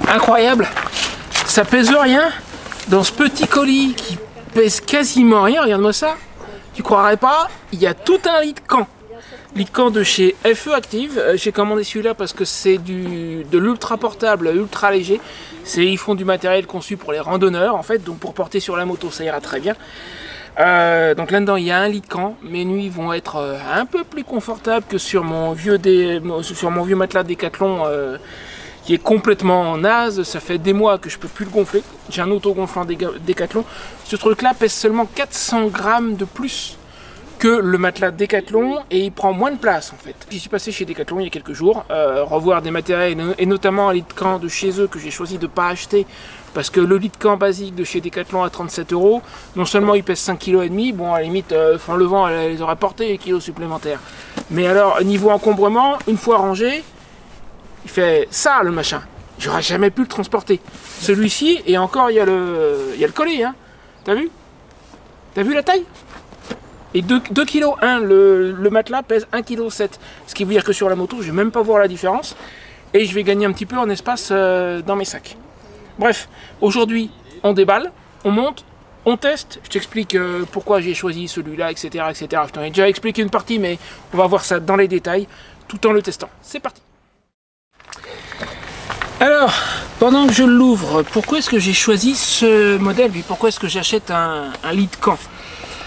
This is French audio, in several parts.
Incroyable, ça pèse rien dans ce petit colis qui pèse quasiment rien. Regarde-moi ça, tu croirais pas, il y a tout un lit de camp. Lit de camp de chez FE Active. J'ai commandé celui-là parce que c'est de l'ultra portable, ultra léger. Ils font du matériel conçu pour les randonneurs en fait, donc pour porter sur la moto ça ira très bien. Donc là-dedans il y a un lit de camp. Mes nuits vont être un peu plus confortables que sur mon vieux matelas Decathlon qui est complètement naze. Ça fait des mois que je peux plus le gonfler. J'ai un autogonflant Decathlon. Ce truc-là pèse seulement 400 grammes de plus que le matelas Decathlon et il prend moins de place en fait. J'y suis passé chez Decathlon il y a quelques jours, revoir des matériels et notamment un lit de camp de chez eux que j'ai choisi de ne pas acheter parce que le lit de camp basique de chez Decathlon à 37 €, non seulement il pèse 5,5 kg, bon à la limite en levant elle les aurait porté les kilos supplémentaires. Mais alors niveau encombrement, une fois rangé, il fait ça le machin. J'aurais jamais pu le transporter. Celui-ci et encore il y a le collet, hein. T'as vu? T'as vu la taille? Et 2,1 kg, le matelas pèse 1,7 kg. Ce qui veut dire que sur la moto, je vais même pas voir la différence. Et je vais gagner un petit peu en espace dans mes sacs. Bref, aujourd'hui, on déballe, on monte, on teste. Je t'explique pourquoi j'ai choisi celui-là, etc., etc. Je t'en ai déjà expliqué une partie, mais on va voir ça dans les détails, tout en le testant. C'est parti. Alors, pendant que je l'ouvre, pourquoi est-ce que j'ai choisi ce modèle? Puis pourquoi est-ce que j'achète un lit de camp?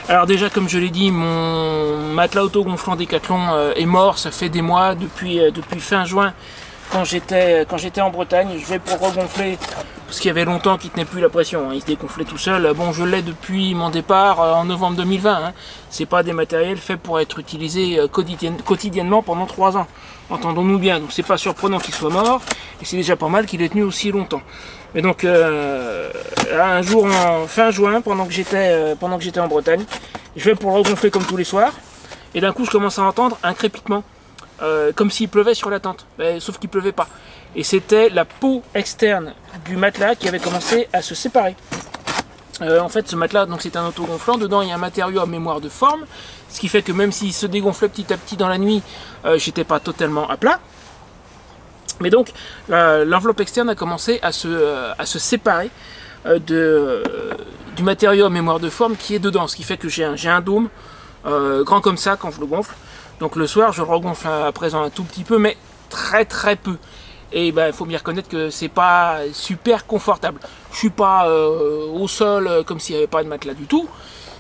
Alors déjà, comme je l'ai dit, mon matelas autogonflant Decathlon est mort, ça fait des mois, depuis fin juin, quand j'étais en Bretagne. Je vais pour regonfler, parce qu'il y avait longtemps qu'il tenait plus la pression, hein, il se dégonflait tout seul. Bon, je l'ai depuis mon départ en novembre 2020, hein. C'est pas des matériels faits pour être utilisés quotidiennement pendant 3 ans. Entendons-nous bien, donc c'est pas surprenant qu'il soit mort, et c'est déjà pas mal qu'il ait tenu aussi longtemps. Mais donc un jour en fin juin, pendant que j'étais en Bretagne, je vais pour le regonfler comme tous les soirs, et d'un coup je commence à entendre un crépitement, comme s'il pleuvait sur la tente, sauf qu'il pleuvait pas. Et c'était la peau externe du matelas qui avait commencé à se séparer. En fait, ce matelas, donc c'est un autogonflant, dedans il y a un matériau à mémoire de forme, ce qui fait que même s'il se dégonflait petit à petit dans la nuit, j'étais pas totalement à plat. Mais donc l'enveloppe externe a commencé à se séparer du matériau à mémoire de forme qui est dedans, ce qui fait que j'ai un dôme grand comme ça quand je le gonfle. Donc le soir je le regonfle à présent un tout petit peu, mais très très peu. Et il faut bien reconnaître que c'est pas super confortable. Je suis pas au sol comme s'il n'y avait pas de matelas du tout,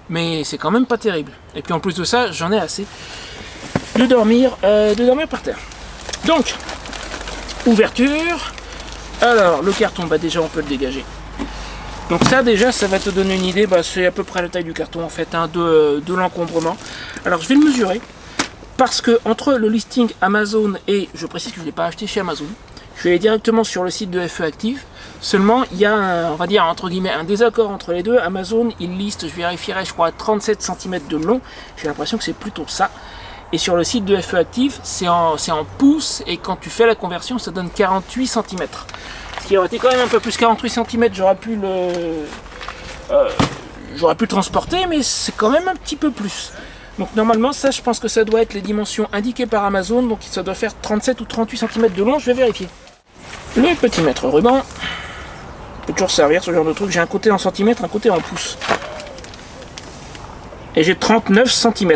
mais c'est quand même pas terrible. Et puis en plus de ça, j'en ai assez de dormir par terre. Donc ouverture. Alors le carton, déjà on peut le dégager. Donc ça déjà, ça va te donner une idée, c'est à peu près la taille du carton en fait, hein, de l'encombrement. Alors je vais le mesurer, parce que entre le listing Amazon et, je précise que je ne l'ai pas acheté chez Amazon, je vais aller directement sur le site de FE Active. Seulement il y a on va dire entre guillemets un désaccord entre les deux. Amazon il liste, je vérifierai, je crois 37 cm de long, j'ai l'impression que c'est plutôt ça. Et sur le site de FE Active, c'est en pouces, et quand tu fais la conversion, ça donne 48 cm. Ce qui aurait été quand même un peu plus. 48 cm, j'aurais pu le transporter, mais c'est quand même un petit peu plus. Donc normalement, ça, je pense que ça doit être les dimensions indiquées par Amazon, donc ça doit faire 37 ou 38 cm de long, je vais vérifier. Le petit mètre ruban peut toujours servir, ce genre de truc. J'ai un côté en centimètres, un côté en pouces. Et j'ai 39 cm.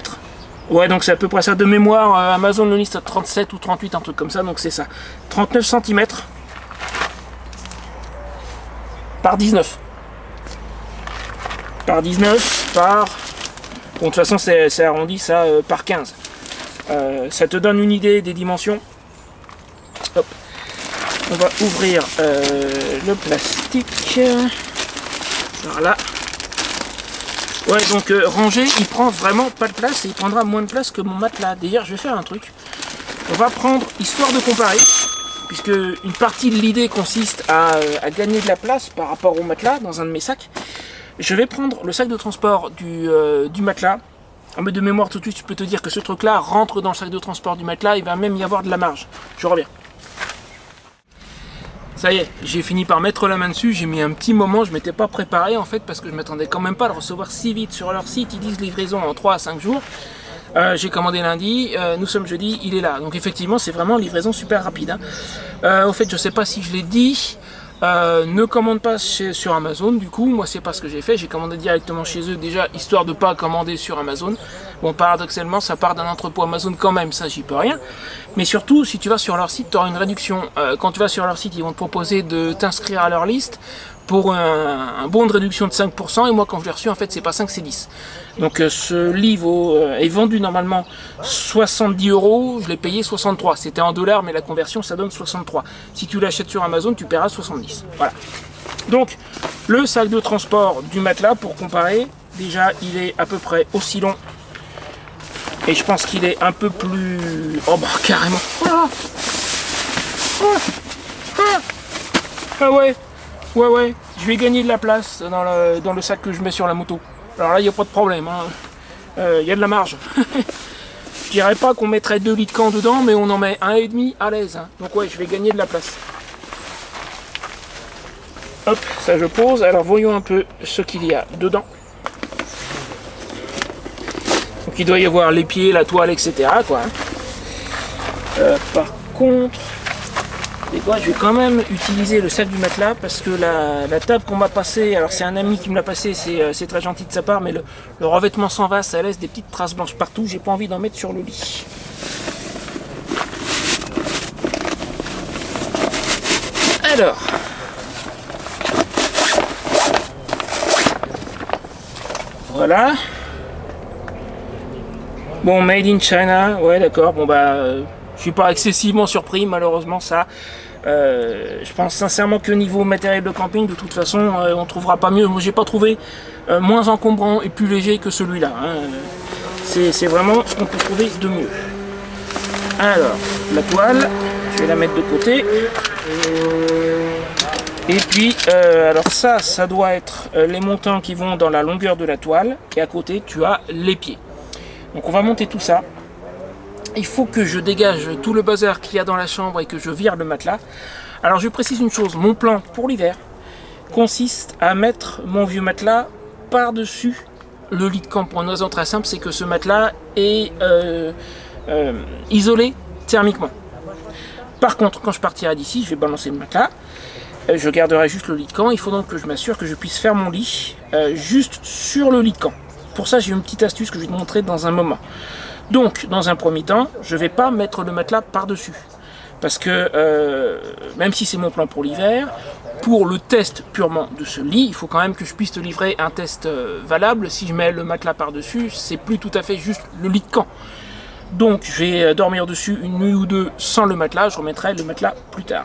Ouais, donc c'est à peu près ça de mémoire. Amazon le liste à 37 ou 38, un truc comme ça, donc c'est ça. 39 cm par 19. Par 19 par... Bon, de toute façon, c'est arrondi ça par 15. Ça te donne une idée des dimensions. Hop. On va ouvrir le plastique. Voilà. Ouais, donc rangé, il prend vraiment pas de place et il prendra moins de place que mon matelas. D'ailleurs, je vais faire un truc. On va prendre, histoire de comparer, puisque une partie de l'idée consiste à gagner de la place par rapport au matelas dans un de mes sacs. Je vais prendre le sac de transport du matelas. De mémoire tout de suite, je peux te dire que ce truc-là rentre dans le sac de transport du matelas. Il va même y avoir de la marge. Je reviens. Ça y est, j'ai fini par mettre la main dessus, j'ai mis un petit moment, je m'étais pas préparé en fait parce que je m'attendais quand même pas à le recevoir si vite sur leur site. Ils disent livraison en 3 à 5 jours. J'ai commandé lundi, nous sommes jeudi, il est là. Donc effectivement c'est vraiment livraison super rapide, hein. Au fait je sais pas si je l'ai dit, Ne commande pas sur Amazon. Du coup, moi c'est pas ce que j'ai fait, j'ai commandé directement chez eux déjà, histoire de pas commander sur Amazon. Bon, paradoxalement ça part d'un entrepôt Amazon quand même, ça j'y peux rien. Mais surtout, si tu vas sur leur site, tu auras une réduction. Quand tu vas sur leur site, ils vont te proposer de t'inscrire à leur liste pour un bon de réduction de 5%, et moi quand je l'ai reçu, en fait c'est pas 5, c'est 10. Donc ce livre est vendu normalement 70 €, je l'ai payé 63. C'était en dollars, mais la conversion ça donne 63. Si tu l'achètes sur Amazon, tu paieras 70. Voilà. Donc le sac de transport du matelas, pour comparer, déjà il est à peu près aussi long. Et je pense qu'il est un peu plus... Oh bah carrément. Ah ouais. Ouais, je vais gagner de la place dans le sac que je mets sur la moto. Alors là, il n'y a pas de problème, hein. Y a de la marge. Je dirais pas qu'on mettrait 2 litres camp dedans, mais on en met 1,5 à l'aise. Hein. Donc ouais, je vais gagner de la place. Hop, ça je pose. Alors voyons un peu ce qu'il y a dedans. Donc il doit y avoir les pieds, la toile, etc. quoi. Par contre... Et quoi, je vais quand même utiliser le sac du matelas parce que la table qu'on m'a passée, alors c'est un ami qui me l'a passé, c'est très gentil de sa part, mais le revêtement s'en va, ça laisse des petites traces blanches partout, j'ai pas envie d'en mettre sur le lit. Alors, voilà. Bon, made in China, ouais d'accord, bon bah... je suis pas excessivement surpris, malheureusement ça. Je pense sincèrement que niveau matériel de camping, de toute façon, on trouvera pas mieux. Moi, j'ai pas trouvé moins encombrant et plus léger que celui-là. Hein. C'est vraiment ce qu'on peut trouver de mieux. Alors, la toile, je vais la mettre de côté. Et puis, alors ça doit être les montants qui vont dans la longueur de la toile. Et à côté, tu as les pieds. Donc, on va monter tout ça. Il faut que je dégage tout le bazar qu'il y a dans la chambre et que je vire le matelas. Alors je précise une chose, mon plan pour l'hiver consiste à mettre mon vieux matelas par-dessus le lit de camp pour une raison très simple, c'est que ce matelas est isolé thermiquement. Par contre, quand je partirai d'ici, je vais balancer le matelas, je garderai juste le lit de camp. Il faut donc que je m'assure que je puisse faire mon lit juste sur le lit de camp. Pour ça, j'ai une petite astuce que je vais te montrer dans un moment. Donc, dans un premier temps, je ne vais pas mettre le matelas par-dessus. Parce que, même si c'est mon plan pour l'hiver, pour le test purement de ce lit, il faut quand même que je puisse te livrer un test valable. Si je mets le matelas par-dessus, c'est plus tout à fait juste le lit de camp. Donc, je vais dormir dessus une nuit ou deux sans le matelas. Je remettrai le matelas plus tard.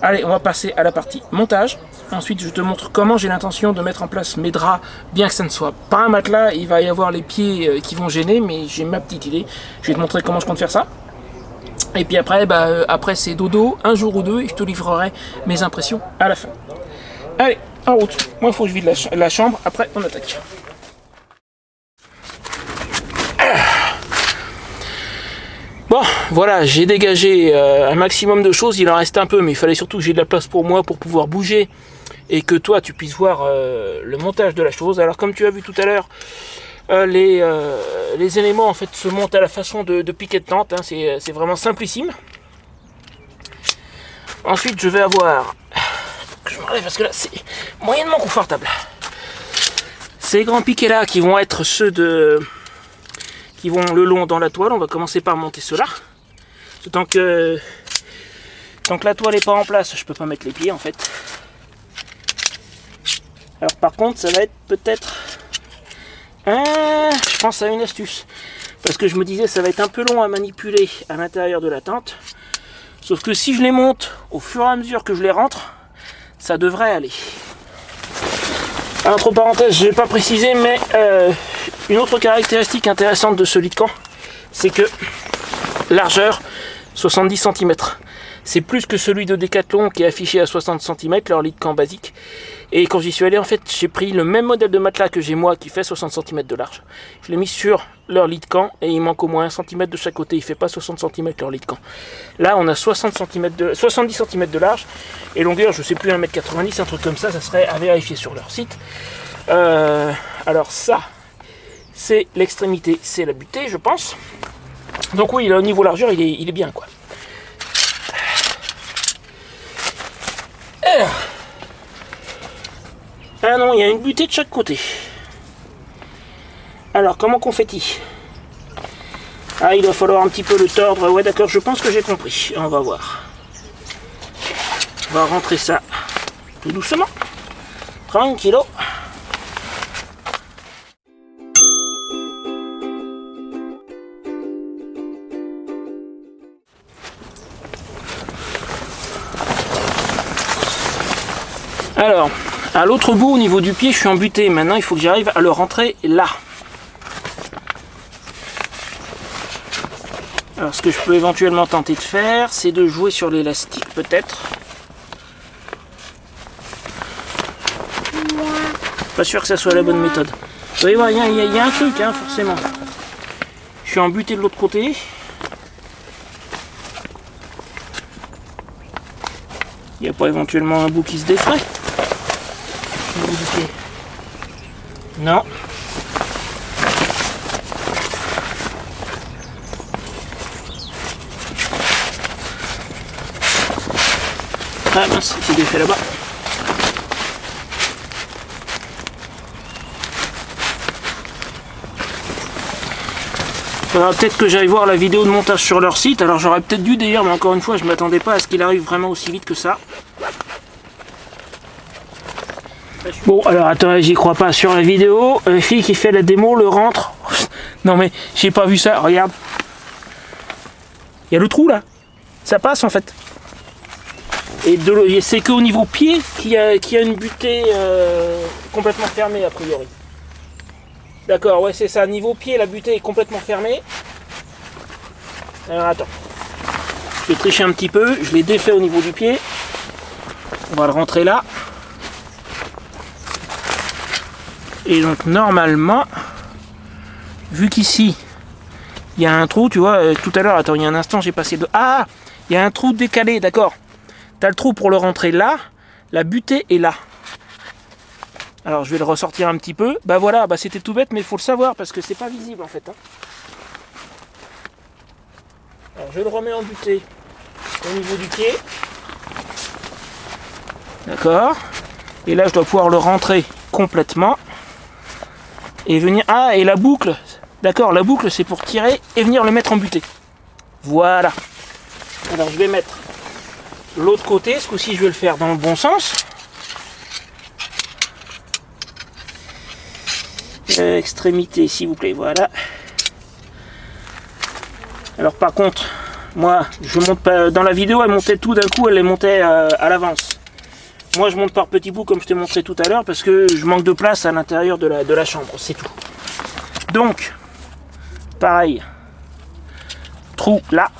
Allez, on va passer à la partie montage. Ensuite, je te montre comment j'ai l'intention de mettre en place mes draps, bien que ça ne soit pas un matelas. Il va y avoir les pieds qui vont gêner, mais j'ai ma petite idée. Je vais te montrer comment je compte faire ça. Et puis après, après c'est dodo, un jour ou deux, et je te livrerai mes impressions à la fin. Allez, en route. Moi, il faut que je vide la chambre. Après, on attaque. Bon, voilà, j'ai dégagé un maximum de choses, il en reste un peu, mais il fallait surtout que j'ai de la place pour moi pour pouvoir bouger et que toi tu puisses voir le montage de la chose. Alors comme tu as vu tout à l'heure, les éléments en fait se montent à la façon de piquet de tente, hein, c'est vraiment simplissime. Ensuite je vais avoir, je m'enlève parce que là c'est moyennement confortable, ces grands piquets là qui vont être ceux qui vont le long dans la toile. On va commencer par monter cela. Tant que la toile n'est pas en place, je peux pas mettre les pieds en fait. Alors par contre, ça va être peut-être... je pense à une astuce. Parce que je me disais, ça va être un peu long à manipuler à l'intérieur de la tente. Sauf que si je les monte au fur et à mesure que je les rentre, ça devrait aller. Entre parenthèses, je n'ai pas précisé, mais une autre caractéristique intéressante de ce lit de camp, c'est que largeur 70 cm. C'est plus que celui de Decathlon qui est affiché à 60 cm, leur lit de camp basique. Et quand j'y suis allé, en fait, j'ai pris le même modèle de matelas que j'ai moi qui fait 60 cm de large. Je l'ai mis sur leur lit de camp et il manque au moins 1 cm de chaque côté. Il ne fait pas 60 cm leur lit de camp. Là, on a 70 cm de large et longueur, je ne sais plus, 1,90 m, un truc comme ça. Ça serait à vérifier sur leur site. Alors ça, c'est l'extrémité, c'est la butée, je pense. Donc oui, là, au niveau largeur, il est bien, quoi. Alors, Ah non, il y a une butée de chaque côté. Alors, comment qu'on fait-il? Ah, il va falloir un petit peu le tordre. Ouais, d'accord, je pense que j'ai compris. On va voir. On va rentrer ça tout doucement. Tranquillo. Alors, à l'autre bout, au niveau du pied, je suis embuté. Maintenant, il faut que j'arrive à le rentrer là. Alors, ce que je peux éventuellement tenter de faire, c'est de jouer sur l'élastique, peut-être. Pas sûr que ça soit la bonne méthode. Vous voyez, il y a un truc, hein, forcément. Je suis embuté de l'autre côté. Il n'y a pas éventuellement un bout qui se défrait? Non. Ah mince, c'est défait là-bas. Faudra peut-être que j'aille voir la vidéo de montage sur leur site. Alors j'aurais peut-être dû d'ailleurs, mais encore une fois, je ne m'attendais pas à ce qu'il arrive vraiment aussi vite que ça. Bon, alors attends, j'y crois pas. Sur la vidéo, la fille qui fait la démo le rentre. Non mais, j'ai pas vu ça, regarde. Il y a le trou là. Ça passe en fait. Et c'est qu'au niveau pied qu'il y a une butée complètement fermée a priori. D'accord, ouais c'est ça. Niveau pied, la butée est complètement fermée. Alors attends. Je vais tricher un petit peu. Je l'ai défait au niveau du pied. On va le rentrer là. Et donc normalement, vu qu'ici il y a un trou, tu vois, tout à l'heure, attends, il y a un instant j'ai passé de... Ah, il y a un trou décalé, d'accord. Tu as le trou pour le rentrer là, la butée est là. Alors je vais le ressortir un petit peu. Bah voilà, bah c'était tout bête, mais il faut le savoir parce que c'est pas visible en fait. Hein. Alors je le remets en butée au niveau du pied. D'accord. Et là je dois pouvoir le rentrer complètement. Et venir... Ah, et la boucle. D'accord, la boucle c'est pour tirer et venir le mettre en butée. Voilà. Alors je vais mettre l'autre côté. Ce coup-ci je vais le faire dans le bon sens. Extrémité s'il vous plaît, voilà. Alors par contre, moi je monte pas... Dans la vidéo elle montait tout d'un coup, elle les montait à l'avance. Moi je monte par petits bouts comme je t'ai montré tout à l'heure parce que je manque de place à l'intérieur de la chambre, c'est tout. Donc, pareil, trou là.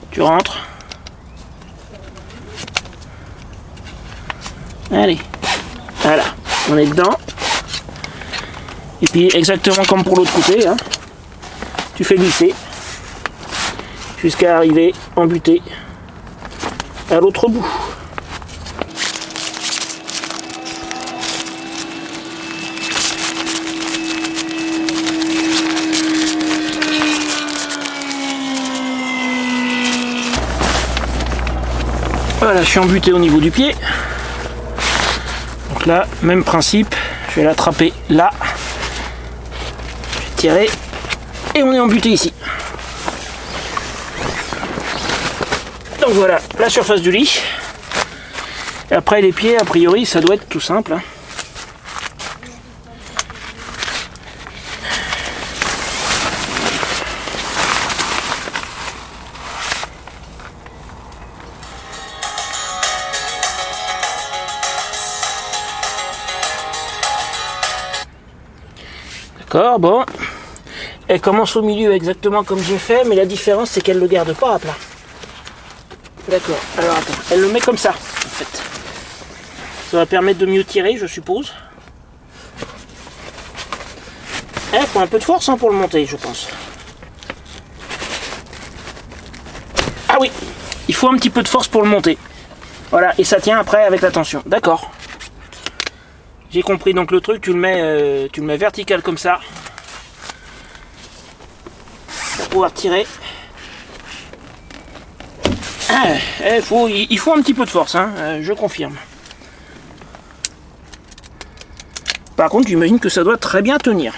Tu rentres. Allez, voilà, on est dedans. Et puis exactement comme pour l'autre côté, hein, tu fais glisser. Jusqu'à arriver en butée à l'autre bout. Voilà, je suis embuté au niveau du pied. Donc là, même principe, je vais l'attraper là. Je vais tirer et on est embuté ici. Donc voilà, la surface du lit. Et après les pieds, a priori, ça doit être tout simple. Hein. D'accord, bon. Elle commence au milieu exactement comme j'ai fait, mais la différence c'est qu'elle ne le garde pas à plat. D'accord, alors attends, elle le met comme ça, en fait. Ça va permettre de mieux tirer, je suppose. Il faut un peu de force hein, pour le monter, je pense. Ah oui, il faut un petit peu de force pour le monter. Voilà, et ça tient après avec la tension. D'accord. J'ai compris, donc le truc, tu le mets vertical comme ça. Pour pouvoir tirer. Il faut un petit peu de force, hein, je confirme. Par contre, j'imagine que ça doit très bien tenir.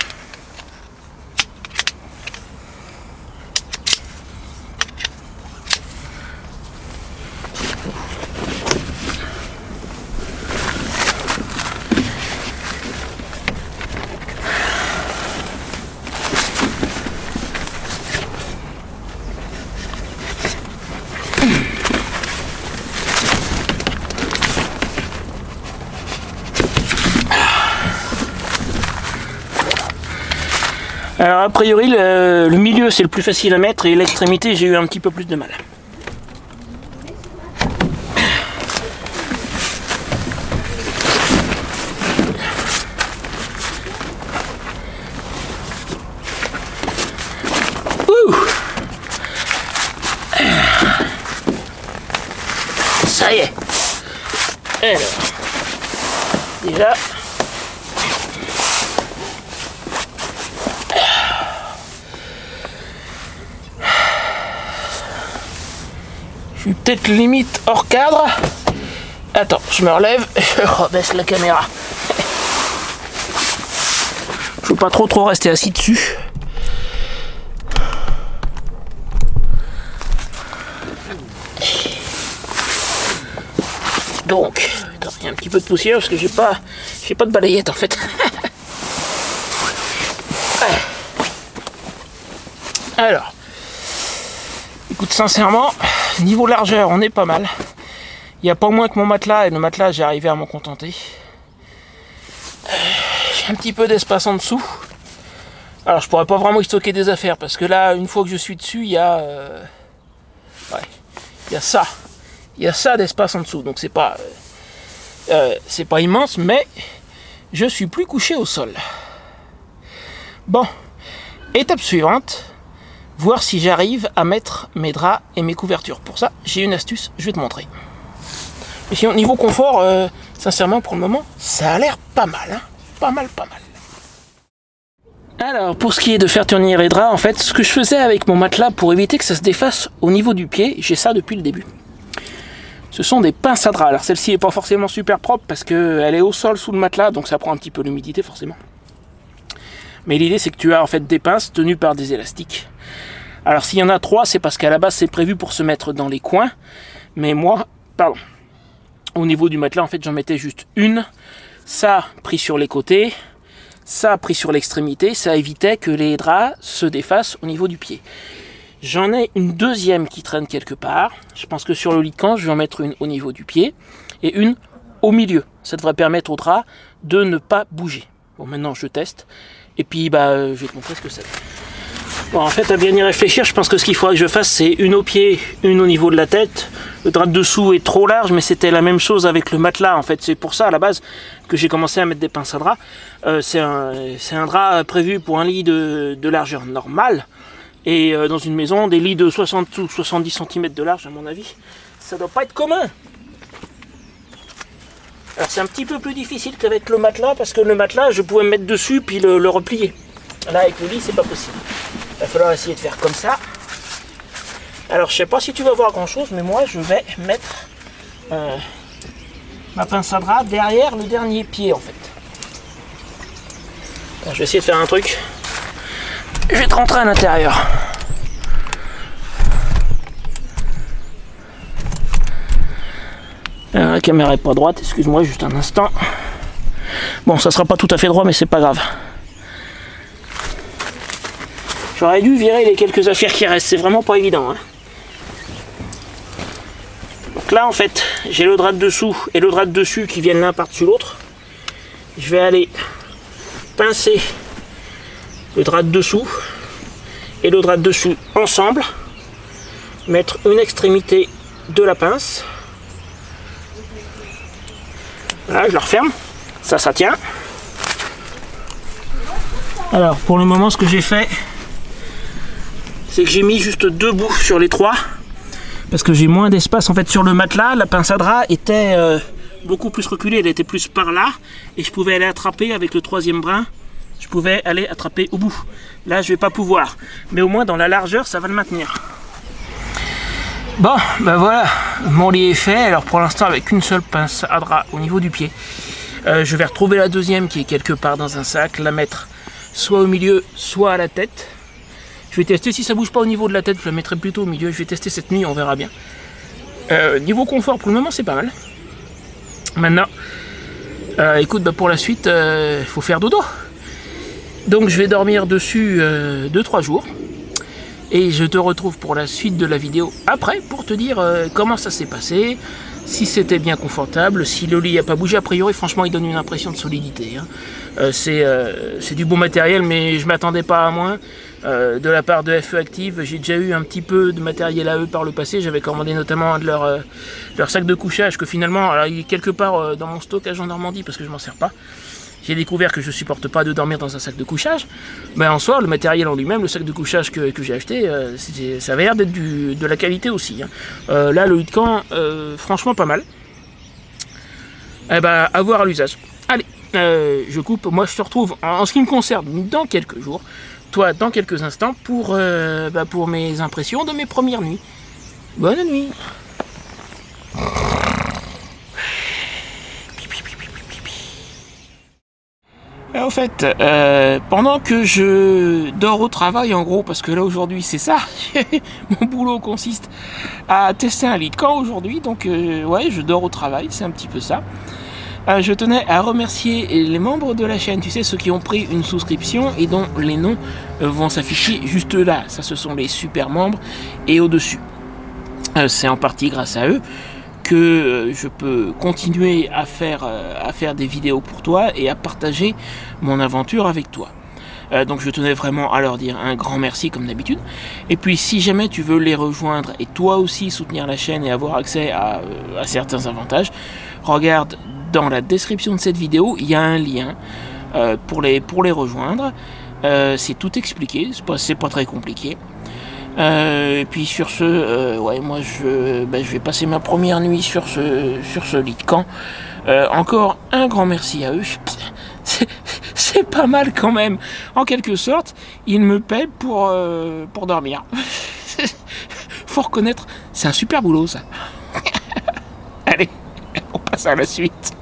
Alors a priori le milieu c'est le plus facile à mettre et l'extrémité j'ai eu un petit peu plus de mal. Ouh. Ça y est. Alors déjà je suis peut-être limite hors cadre. Attends, je me relève et je rebaisse la caméra. Je veux pas trop rester assis dessus. Donc, attends, il y a un petit peu de poussière parce que j'ai pas de balayette en fait. Alors, écoute, sincèrement, niveau largeur, on est pas mal. Il n'y a pas moins que mon matelas, et le matelas, j'ai arrivé à m'en contenter. J'ai un petit peu d'espace en dessous. Alors, je pourrais pas vraiment y stocker des affaires, parce que là, une fois que je suis dessus, il y a... il y a ça. Il y a ça d'espace en dessous, donc c'est pas immense, mais je suis plus couché au sol. Bon, étape suivante. Voir si j'arrive à mettre mes draps et mes couvertures. Pour ça, j'ai une astuce, je vais te montrer. Et sinon, niveau confort, sincèrement, pour le moment, ça a l'air pas mal. Hein, pas mal. Alors, pour ce qui est de faire tenir les draps, en fait, ce que je faisais avec mon matelas pour éviter que ça se défasse au niveau du pied, j'ai ça depuis le début. Ce sont des pinces à draps. Alors, celle-ci n'est pas forcément super propre parce qu'elle est au sol sous le matelas, donc ça prend un petit peu l'humidité, forcément. Mais l'idée, c'est que tu as en fait des pinces tenues par des élastiques. Alors s'il y en a 3, c'est parce qu'à la base c'est prévu pour se mettre dans les coins. Mais moi, au niveau du matelas, en fait j'en mettais juste une. Ça pris sur les côtés, ça pris sur l'extrémité. Ça évitait que les draps se défassent au niveau du pied. J'en ai une deuxième qui traîne quelque part. Je pense que sur le lit de camp, je vais en mettre une au niveau du pied. Et une au milieu. Ça devrait permettre au drap de ne pas bouger. Bon, maintenant je teste. Et puis je vais te montrer ce que ça fait. Bon, en fait, à bien y réfléchir, je pense que ce qu'il faudrait que je fasse, c'est une au pied, une au niveau de la tête. Le drap de dessous est trop large, mais c'était la même chose avec le matelas. En fait, c'est pour ça, à la base, que j'ai commencé à mettre des pinces à drap. C'est un drap prévu pour un lit de largeur normale. Et dans une maison, des lits de 60 ou 70 cm de large, à mon avis, ça doit pas être commun. Alors, c'est un petit peu plus difficile qu'avec le matelas, parce que le matelas, je pouvais me mettre dessus, puis le replier. Là, avec le lit, c'est pas possible. Il va falloir essayer de faire comme ça. Alors, je sais pas si tu vas voir grand chose, mais moi, je vais mettre ma pince à drap derrière le dernier pied, en fait. Alors, je vais essayer de faire un truc. Je vais te rentrer à l'intérieur. Alors, la caméra est pas droite, excuse-moi, juste un instant. Bon, ça sera pas tout à fait droit, mais c'est pas grave. J'aurais dû virer les quelques affaires qui restent, c'est vraiment pas évident. Hein. Donc là, en fait, j'ai le drap de dessous et le drap de dessus qui viennent l'un par-dessus l'autre. Je vais aller pincer le drap de dessous et le drap de dessus ensemble. Mettre une extrémité de la pince. Voilà, je la referme. Ça tient. Alors, pour le moment, ce que j'ai fait, c'est que j'ai mis juste 2 bouts sur les 3 parce que j'ai moins d'espace en fait sur le matelas. La pince à drap était beaucoup plus reculée, elle était plus par là et je pouvais aller attraper avec le 3e brin, je pouvais aller attraper au bout. Là je vais pas pouvoir, mais au moins dans la largeur ça va le maintenir. Bon, ben voilà, mon lit est fait. Alors pour l'instant avec une seule pince à drap au niveau du pied. Je vais retrouver la deuxième qui est quelque part dans un sac, la mettre soit au milieu, soit à la tête. Je vais tester si ça bouge pas au niveau de la tête, je la mettrai plutôt au milieu. Je vais tester cette nuit, on verra bien. Niveau confort, pour le moment c'est pas mal. Maintenant, écoute, bah, pour la suite, il faut faire dodo. Donc je vais dormir dessus 2-3 jours. Et je te retrouve pour la suite de la vidéo après pour te dire comment ça s'est passé, si c'était bien confortable, si le lit n'a pas bougé. A priori, franchement, il donne une impression de solidité. Hein. C'est du bon matériel, mais je ne m'attendais pas à moins. De la part de FE Active, j'ai déjà eu un petit peu de matériel à eux par le passé. J'avais commandé notamment un de leur sac de couchage que finalement, alors, il est quelque part dans mon stockage en Normandie parce que je m'en sers pas. J'ai découvert que je supporte pas de dormir dans un sac de couchage. Mais en soi, le matériel en lui-même, le sac de couchage que j'ai acheté, ça avait l'air d'être de la qualité aussi. Hein. Là, le lit de camp, franchement pas mal. Eh ben, à voir à l'usage. Allez, je coupe. Moi, je te retrouve en ce qui me concerne dans quelques jours. Toi, dans quelques instants, pour mes impressions de mes premières nuits. Bonne nuit. En fait, pendant que je dors au travail, en gros, parce que là aujourd'hui c'est ça, mon boulot consiste à tester un lit de camp aujourd'hui, donc ouais, je dors au travail, c'est un petit peu ça. Je tenais à remercier les membres de la chaîne, tu sais, ceux qui ont pris une souscription et dont les noms vont s'afficher juste là. Ça, ce sont les super membres et au-dessus. C'est en partie grâce à eux que je peux continuer à faire des vidéos pour toi et à partager mon aventure avec toi. Donc je tenais vraiment à leur dire un grand merci comme d'habitude. Et puis si jamais tu veux les rejoindre et toi aussi soutenir la chaîne et avoir accès à certains avantages, regarde dans la description de cette vidéo, il y a un lien pour les rejoindre. C'est tout expliqué, c'est pas très compliqué. Et puis sur ce, ouais, moi je vais passer ma première nuit sur ce lit de camp. Encore un grand merci à eux. C'est pas mal quand même. En quelque sorte, ils me paient pour dormir. Faut reconnaître, c'est un super boulot ça. Allez, on passe à la suite.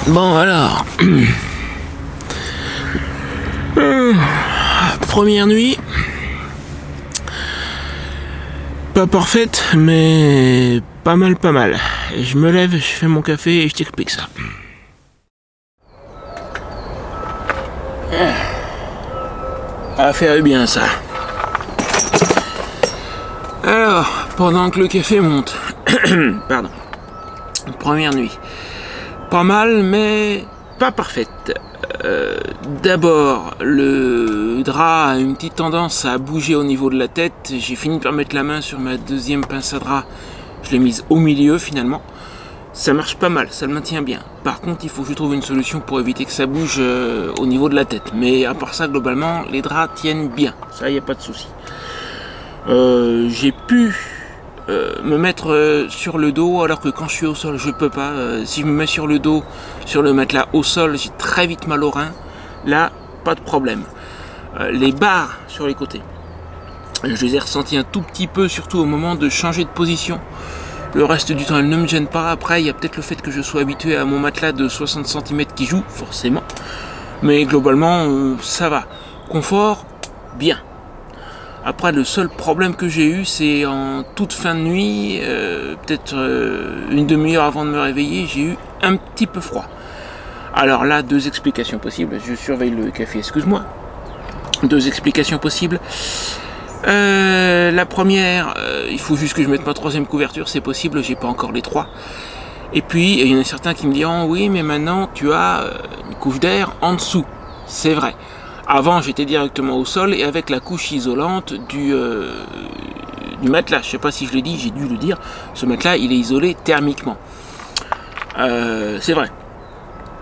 Bon alors, première nuit, pas parfaite mais pas mal. Je me lève, je fais mon café et je t'explique ça. Affaire bien ça. Alors, pendant que le café monte, pardon, première nuit. Pas mal, mais pas parfaite. D'abord, le drap a une petite tendance à bouger au niveau de la tête. J'ai fini par mettre la main sur ma deuxième pince à drap. Je l'ai mise au milieu finalement. Ça marche pas mal, ça le maintient bien. Par contre, il faut que je trouve une solution pour éviter que ça bouge au niveau de la tête. Mais à part ça, globalement, les draps tiennent bien. Ça, il n'y a pas de souci. J'ai pu me mettre sur le dos alors que quand je suis au sol je peux pas. Si je me mets sur le dos sur le matelas au sol, j'ai très vite mal au rein. Là pas de problème. Les barres sur les côtés, je les ai ressentis un tout petit peu, surtout au moment de changer de position. Le reste du temps elles ne me gênent pas. Après il y a peut-être le fait que je sois habitué à mon matelas de 60 cm qui joue forcément, mais globalement ça va. Confort bien. Après, le seul problème que j'ai eu, c'est en toute fin de nuit, peut-être une demi-heure avant de me réveiller, j'ai eu un petit peu froid. Alors là, deux explications possibles. Je surveille le café, excuse-moi. Deux explications possibles. La première, il faut juste que je mette ma troisième couverture, c'est possible, j'ai pas encore les trois. Et puis, il y en a certains qui me diront, oui, mais maintenant, tu as une couche d'air en dessous. C'est vrai. Avant, j'étais directement au sol et avec la couche isolante du matelas. Je sais pas si je l'ai dit, j'ai dû le dire. Ce matelas, il est isolé thermiquement. C'est vrai.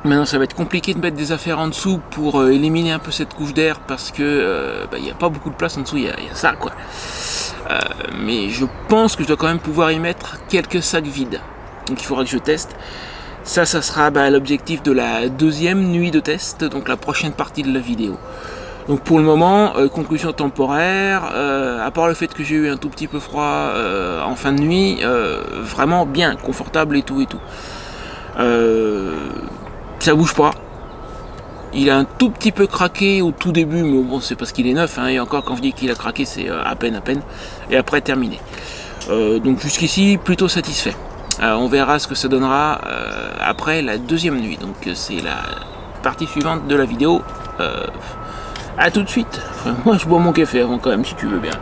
Maintenant ça va être compliqué de mettre des affaires en dessous pour éliminer un peu cette couche d'air parce que il n'y a pas beaucoup de place en dessous, il y a ça quoi. Mais je pense que je dois quand même pouvoir y mettre quelques sacs vides. Donc il faudra que je teste. Ça sera l'objectif de la deuxième nuit de test, donc la prochaine partie de la vidéo. Donc pour le moment, conclusion temporaire, à part le fait que j'ai eu un tout petit peu froid en fin de nuit, vraiment bien, confortable et tout. Ça bouge pas. Il a un tout petit peu craqué au tout début, mais bon, c'est parce qu'il est neuf, hein, et encore quand je dis qu'il a craqué, c'est à peine, et après terminé. Donc jusqu'ici, plutôt satisfait. On verra ce que ça donnera après la deuxième nuit, donc c'est la partie suivante de la vidéo. A tout de suite. Enfin, moi je bois mon café avant quand même, si tu veux bien.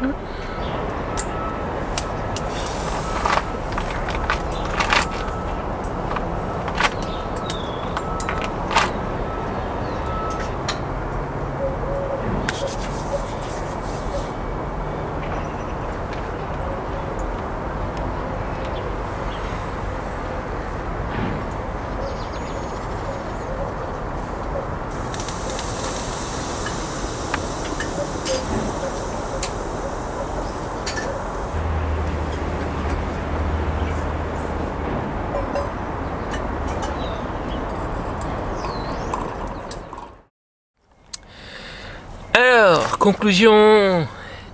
Alors, conclusion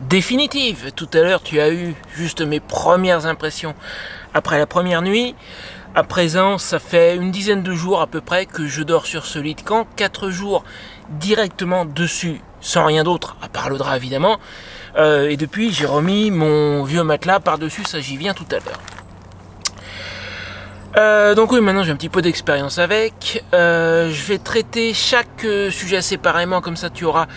définitive. Tout à l'heure, tu as eu juste mes premières impressions après la première nuit. À présent, ça fait une dizaine de jours à peu près que je dors sur ce lit de camp. 4 jours directement dessus, sans rien d'autre, à part le drap évidemment. Et depuis, j'ai remis mon vieux matelas par-dessus, ça j'y viens tout à l'heure. Donc oui, maintenant j'ai un petit peu d'expérience avec. Je vais traiter chaque sujet séparément, comme ça tu auras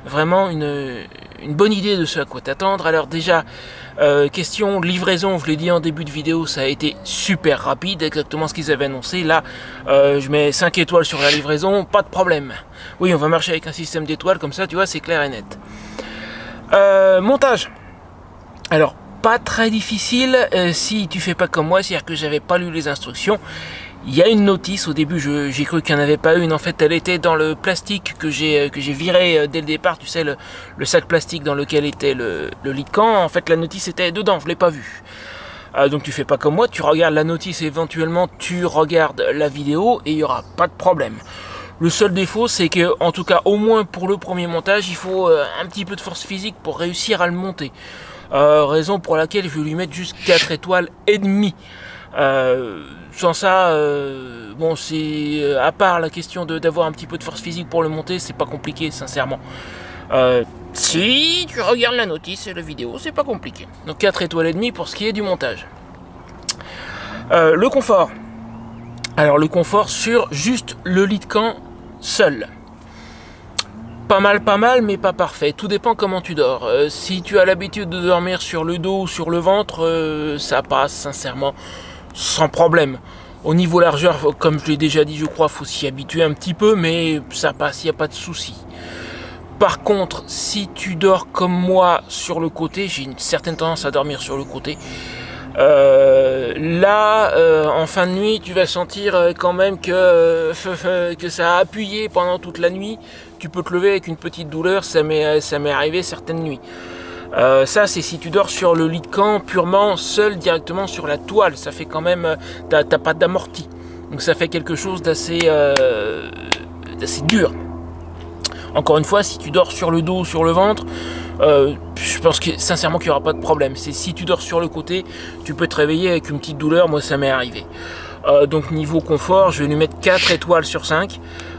vraiment une bonne idée de ce à quoi t'attendre. Alors déjà, question livraison, je l'ai dit en début de vidéo, ça a été super rapide, exactement ce qu'ils avaient annoncé. Là, je mets 5 étoiles sur la livraison, pas de problème. Oui, on va marcher avec un système d'étoiles, comme ça tu vois, c'est clair et net. Montage. Alors, pas très difficile si tu fais pas comme moi, c'est-à-dire que j'avais pas lu les instructions. Il y a une notice, au début j'ai cru qu'il n'y en avait pas une, en fait elle était dans le plastique que j'ai viré dès le départ, tu sais, le sac plastique dans lequel était le lit de camp. En fait la notice était dedans, je l'ai pas vue. Donc tu fais pas comme moi, tu regardes la notice et éventuellement tu regardes la vidéo et il n'y aura pas de problème. Le seul défaut, c'est que, en tout cas au moins pour le premier montage, il faut un petit peu de force physique pour réussir à le monter. Raison pour laquelle je vais lui mettre juste 4 étoiles et demie. Sans ça, bon, c'est à part la question d'avoir un petit peu de force physique pour le monter, c'est pas compliqué, sincèrement. Si tu regardes la notice et la vidéo, c'est pas compliqué. Donc 4 étoiles et demie pour ce qui est du montage. Le confort. Alors le confort sur juste le lit de camp seul. Pas mal, mais pas parfait. Tout dépend comment tu dors. Si tu as l'habitude de dormir sur le dos ou sur le ventre, ça passe, sincèrement, sans problème. Au niveau largeur, comme je l'ai déjà dit, je crois, faut s'y habituer un petit peu, mais ça passe, il n'y a pas de souci. Par contre, si tu dors comme moi sur le côté, j'ai une certaine tendance à dormir sur le côté, en fin de nuit, tu vas sentir quand même que ça a appuyé pendant toute la nuit. Tu peux te lever avec une petite douleur, ça m'est arrivé certaines nuits. Ça, c'est si tu dors sur le lit de camp purement seul directement sur la toile. Ça fait quand même, t'as pas d'amorti. Donc ça fait quelque chose d'assez dur. Encore une fois, si tu dors sur le dos ou sur le ventre, je pense que sincèrement qu'il n'y aura pas de problème. C'est si tu dors sur le côté, tu peux te réveiller avec une petite douleur. Moi, ça m'est arrivé. Donc niveau confort, je vais lui mettre 4 étoiles sur 5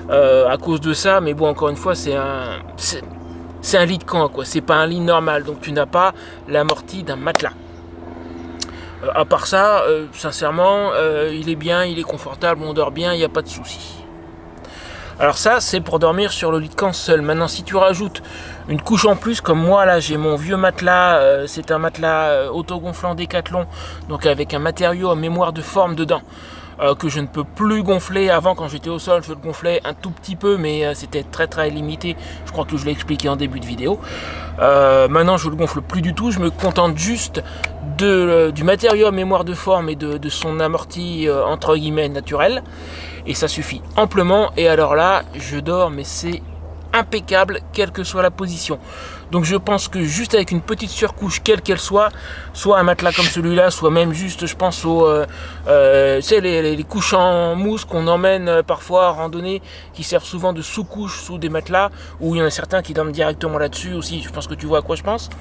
à cause de ça. Mais bon, encore une fois, c'est un lit de camp, quoi. C'est pas un lit normal, donc tu n'as pas l'amorti d'un matelas. À part ça, sincèrement, il est bien, il est confortable, on dort bien, il n'y a pas de souci. Alors ça, c'est pour dormir sur le lit de camp seul. Maintenant, si tu rajoutes une couche en plus, comme moi, là, j'ai mon vieux matelas, c'est un matelas autogonflant Décathlon, donc avec un matériau à mémoire de forme dedans. que je ne peux plus gonfler. Avant, quand j'étais au sol, je le gonflais un tout petit peu, mais c'était très limité. Je crois que je l'ai expliqué en début de vidéo. Maintenant, je le gonfle plus du tout. Je me contente juste du matériau à mémoire de forme et de son amorti entre guillemets naturel. Et ça suffit amplement. Et alors là, je dors, mais c'est impeccable, quelle que soit la position. Donc je pense que juste avec une petite surcouche, quelle qu'elle soit un matelas comme celui-là, soit même juste, je pense aux les couches en mousse qu'on emmène parfois à randonnée, qui servent souvent de sous-couche sous des matelas, où il y en a certains qui dorment directement là-dessus aussi. Je pense que tu vois à quoi je pense.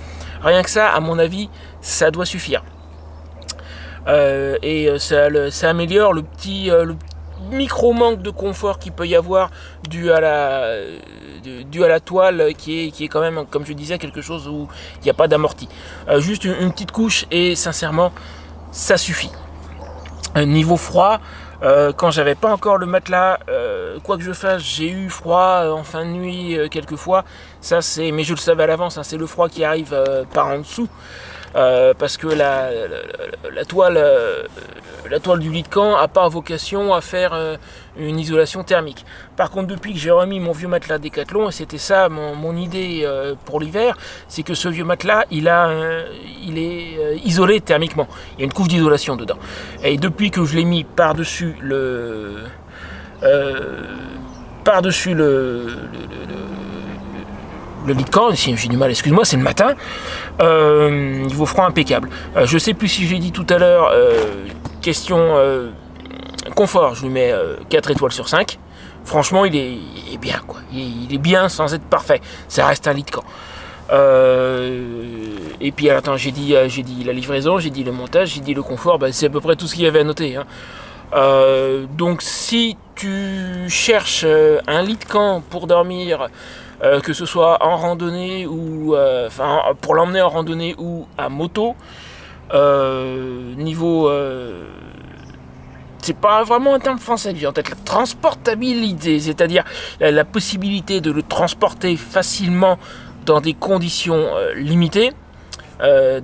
Rien que ça, à mon avis, ça doit suffire. Ça améliore le petit micro manque de confort qu'il peut y avoir dû à la toile qui est quand même, comme je disais, quelque chose où il n'y a pas d'amorti. Juste une petite couche et sincèrement ça suffit. Niveau froid, quand j'avais pas encore le matelas, quoi que je fasse, j'ai eu froid en fin de nuit quelquefois. Ça c'est, mais je le savais à l'avance, hein, c'est le froid qui arrive par en dessous. Parce que la toile du lit de camp n'a pas vocation à faire une isolation thermique. Par contre, depuis que j'ai remis mon vieux matelas Décathlon, et c'était ça mon idée pour l'hiver, c'est que ce vieux matelas, il est isolé thermiquement. Il y a une couche d'isolation dedans. Et depuis que je l'ai mis par-dessus le lit de camp, si j'ai du mal, excuse-moi, c'est le matin, niveau froid impeccable. Je sais plus si j'ai dit tout à l'heure, question confort, je lui mets 4 étoiles sur 5. Franchement, il est bien, quoi. Il est bien sans être parfait. Ça reste un lit de camp. Et puis, attends, j'ai dit la livraison, j'ai dit le montage, j'ai dit le confort, bah, c'est à peu près tout ce qu'il y avait à noter, hein. Donc, si tu cherches un lit de camp pour dormir, que ce soit en randonnée ou pour l'emmener en randonnée ou à moto, niveau c'est pas vraiment un terme français, j'ai en tête la transportabilité, c'est-à-dire la possibilité de le transporter facilement dans des conditions limitées.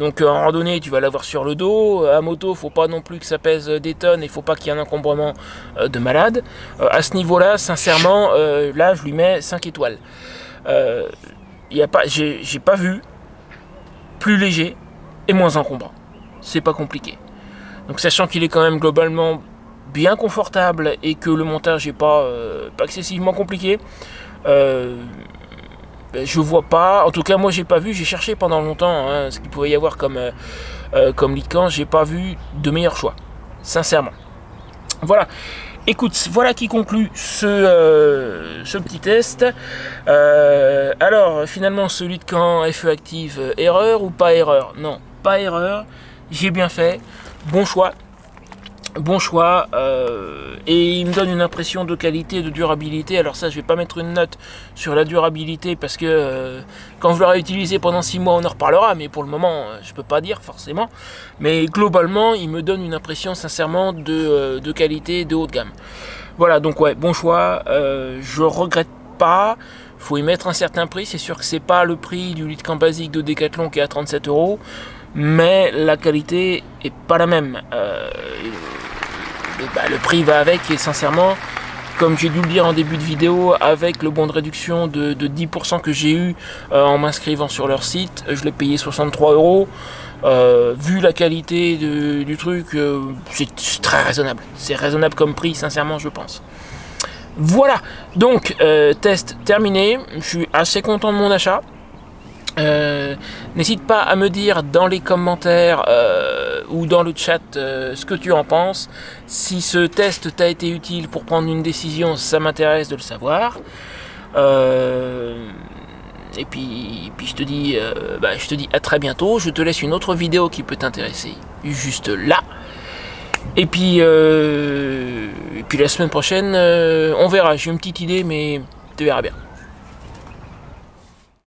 Donc en randonnée tu vas l'avoir sur le dos, à moto faut pas non plus que ça pèse des tonnes, il faut pas qu'il y ait un encombrement de malade. À ce niveau là, sincèrement, là je lui mets 5 étoiles. J'ai pas vu plus léger et moins encombrant. C'est pas compliqué. Donc sachant qu'il est quand même globalement bien confortable et que le montage n'est pas excessivement compliqué, je vois pas, en tout cas moi j'ai pas vu, j'ai cherché pendant longtemps hein, ce qu'il pouvait y avoir comme lit de camp, j'ai pas vu de meilleur choix, sincèrement. Voilà. Écoute, voilà qui conclut ce petit test. Alors, finalement, ce lit de camp FE Active, erreur ou pas erreur? Non, pas erreur. J'ai bien fait. Bon choix. Bon choix. Et il me donne une impression de qualité, de durabilité. Alors ça, je vais pas mettre une note sur la durabilité parce que quand je l'aurai utilisé pendant 6 mois, on en reparlera. Mais pour le moment, je peux pas dire forcément. Mais globalement, il me donne une impression sincèrement de qualité, de haut de gamme. Voilà, donc ouais, bon choix. Je regrette pas. Faut y mettre un certain prix. C'est sûr que c'est pas le prix du lit de camp basique de Décathlon qui est à 37 €. Mais la qualité est pas la même. Le prix va avec et sincèrement, comme j'ai dû le dire en début de vidéo, avec le bon de réduction de 10% que j'ai eu en m'inscrivant sur leur site, je l'ai payé 63 €. Vu la qualité du truc, c'est très raisonnable. C'est raisonnable comme prix, sincèrement, je pense. Voilà, donc test terminé. Je suis assez content de mon achat. N'hésite pas à me dire dans les commentaires ou dans le chat ce que tu en penses. Si ce test t'a été utile pour prendre une décision, ça m'intéresse de le savoir. Et puis je te dis à très bientôt. Je te laisse une autre vidéo qui peut t'intéresser juste là. Et puis la semaine prochaine, on verra. J'ai une petite idée, mais tu verras bien.